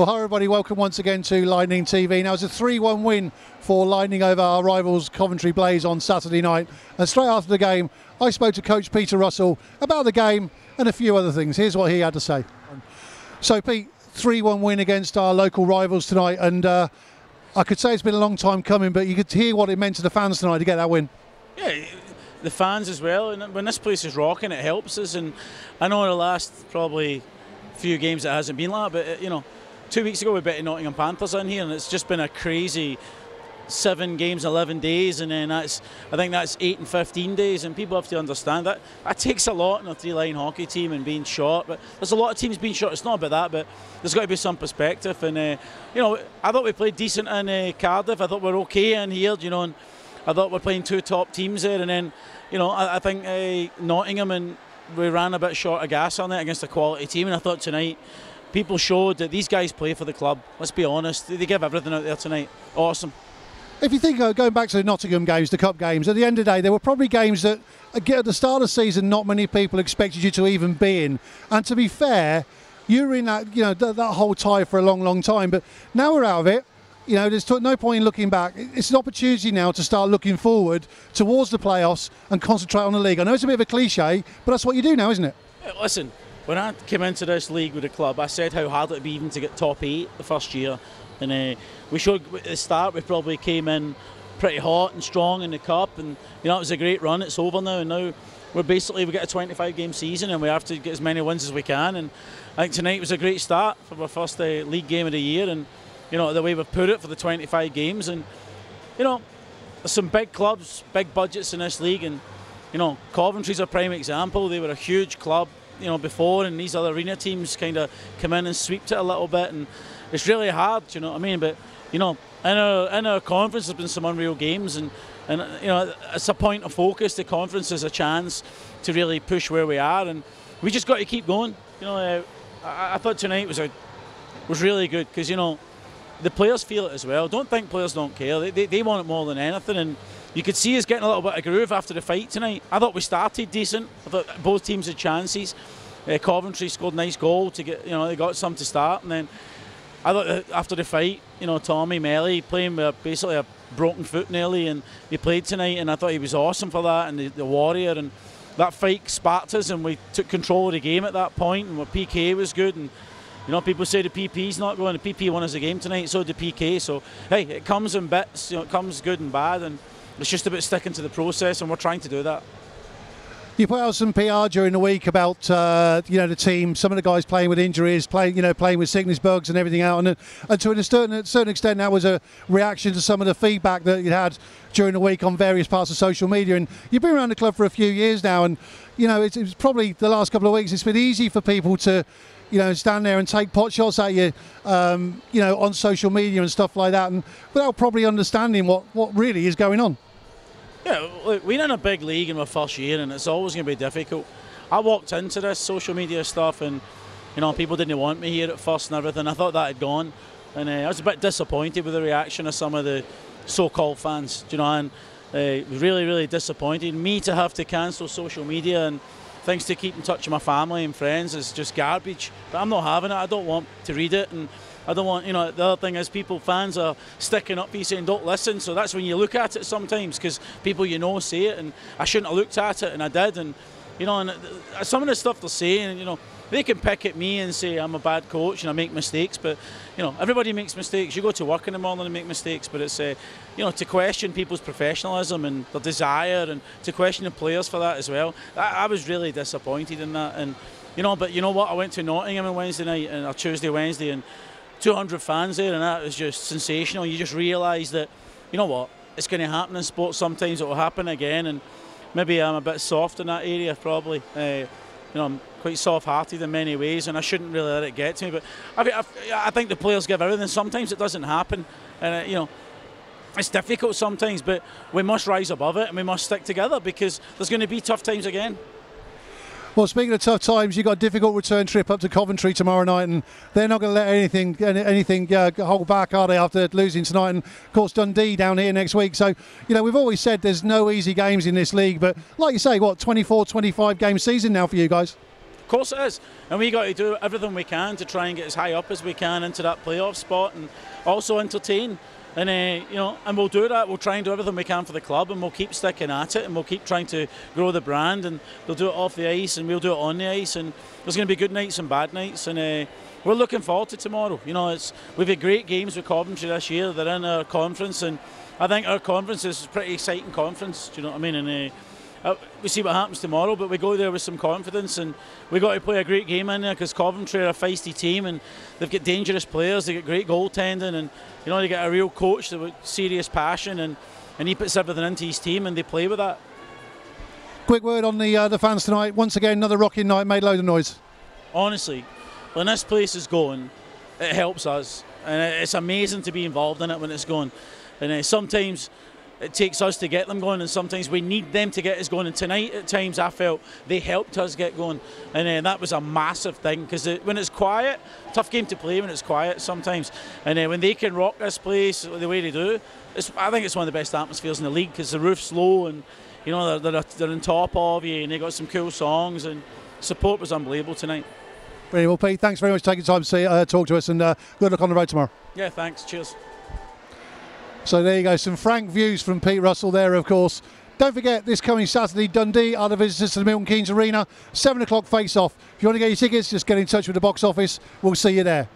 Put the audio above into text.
Well, hi everybody, welcome once again to Lightning TV. Now it's a 3-1 win for Lightning over our rivals Coventry Blaze on Saturday night. And straight after the game, I spoke to Coach Peter Russell about the game and a few other things. Here's what he had to say. So Pete, 3-1 win against our local rivals tonight, and I could say it's been a long time coming, but you could hear what it meant to the fans tonight to get that win. Yeah, the fans as well, and when this place is rocking, it helps us. And I know in the last probably few games it hasn't been like that, but you know, 2 weeks ago we beat Nottingham Panthers in here, and it's just been a crazy 7 games, 11 days, and then I think that's 8 and 15 days, and people have to understand that takes a lot in a 3-line hockey team and being short. But there's a lot of teams being short. It's not about that, but there's got to be some perspective. And you know, I thought we played decent in Cardiff. I thought we were okay in here, you know, and I thought we're playing 2 top teams there. And then, you know, I think Nottingham, and we ran a bit short of gas on it against a quality team. And I thought tonight people showed that these guys play for the club. Let's be honest, they give everything out there tonight. Awesome. If you think, going back to the Nottingham games, the cup games, at the end of the day, there were probably games that, at the start of the season, not many people expected you to even be in. And to be fair, you were in that, you know, that whole tie for a long, long time. But now we're out of it. You know, there's no point in looking back. It's an opportunity now to start looking forward towards the playoffs and concentrate on the league. I know it's a bit of a cliche, but that's what you do now, isn't it? Yeah, listen, when I came into this league with the club, I said how hard it would be even to get top 8 the first year. And we showed at the start, we probably came in pretty hot and strong in the cup, and you know, it was a great run. It's over now, and now we get a 25-game season, and we have to get as many wins as we can. And I think tonight was a great start for our first league game of the year, and you know, the way we've put it for the 25 games. And you know, there's some big clubs, big budgets in this league, and you know, Coventry's a prime example. They were a huge club, you know, before, and these other arena teams kind of come in and swept it a little bit, and it's really hard, you know what I mean? But you know, in our conference there's been some unreal games, and you know, it's a point of focus. The conference is a chance to really push where we are, and we just got to keep going. You know, I thought tonight was really good, because you know, the players feel it as well. Don't think players don't care. They want it more than anything, and you could see us getting a little bit of groove after the fight tonight. I thought we started decent. I thought both teams had chances. Coventry scored a nice goal to get, you know, they got some to start, and then I thought that after the fight, you know, Tommy Melly playing with basically a broken foot nearly, and he played tonight, and I thought he was awesome for that, and the warrior, and that fight sparked us, and we took control of the game at that point, and our PK was good. And you know, people say the PP's not going. The PP won us a game tonight, so did PK. So hey, it comes in bits, you know, it comes good and bad, and it's just about sticking to the process, and we're trying to do that. You put out some PR during the week about you know, the team, some of the guys playing with injuries, playing with sickness bugs and everything out, and to a certain extent that was a reaction to some of the feedback that you had during the week on various parts of social media. And you've been around the club for a few years now, and you know, it's probably the last couple of weeks it's been easy for people to, you know, stand there and take pot shots at you, you know, on social media and stuff like that, and without probably understanding what really is going on. Yeah, look, we're in a big league in my first year, and it's always going to be difficult. I walked into this social media stuff, and you know, people didn't want me here at first and everything. I thought that had gone, and I was a bit disappointed with the reaction of some of the so-called fans, you know, and really, really disappointed. Me to have to cancel social media and things to keep in touch with my family and friends is just garbage. But I'm not having it. I don't want to read it, and I don't want, you know, the other thing is fans are sticking up for you saying don't listen, so that's when you look at it sometimes, because people you know say it, and I shouldn't have looked at it, and I did. And you know, and some of the stuff they're saying, you know, they can pick at me and say I'm a bad coach and I make mistakes, but you know, everybody makes mistakes. You go to work in the morning and make mistakes, but it's you know, to question people's professionalism and their desire, and to question the players for that as well. I was really disappointed in that. And you know, but you know what, I went to Nottingham on Wednesday night, or Wednesday, and 200 fans there, and that was just sensational. You just realise that, you know what, it's going to happen in sports. Sometimes it will happen again, and maybe I'm a bit soft in that area, probably. You know, I'm quite soft-hearted in many ways, and I shouldn't really let it get to me. But I think the players give everything. Sometimes it doesn't happen, and you know, it's difficult sometimes. But we must rise above it, and we must stick together, because there's going to be tough times again. Well, speaking of tough times, you've got a difficult return trip up to Coventry tomorrow night, and they're not going to let anything hold back, are they, after losing tonight? And of course, Dundee down here next week. So, you know, we've always said there's no easy games in this league, but like you say, what, 24, 25 game season now for you guys? course it is, and we got to do everything we can to try and get as high up as we can into that playoff spot, and also entertain. And and we'll do that. We'll try and do everything we can for the club, and we'll keep sticking at it, and we'll keep trying to grow the brand. And they'll do it off the ice, and we'll do it on the ice. And there's going to be good nights and bad nights, and we're looking forward to tomorrow. We've had great games with Coventry this year. They're in our conference, and I think our conference is a pretty exciting conference. Do you know what I mean? And we see what happens tomorrow, but we go there with some confidence, and we got to play a great game in there because Coventry are a feisty team, and they've got dangerous players. They get great goaltending, and they get a real coach with serious passion, and he puts everything into his team, and they play with that. Quick word on the fans tonight. Once again, another rocking night, made loads of noise. Honestly, when this place is going, it helps us, and it's amazing to be involved in it when it's going. And sometimes it takes us to get them going, and sometimes we need them to get us going. And tonight, at times, I felt they helped us get going, and that was a massive thing. Because when it's quiet, tough game to play when it's quiet sometimes. And when they can rock this place the way they do, I think it's one of the best atmospheres in the league because the roof's low, and they're on top of you, and they got some cool songs, and support was unbelievable tonight. Brilliant. Well, Pete, thanks very much for taking time to talk to us, and good luck on the road tomorrow. Yeah, thanks. Cheers. So there you go, some frank views from Pete Russell there, of course. Don't forget, this coming Saturday, Dundee are the visitors to the Milton Keynes Arena, 7 o'clock face-off. If you want to get your tickets, just get in touch with the box office. We'll see you there.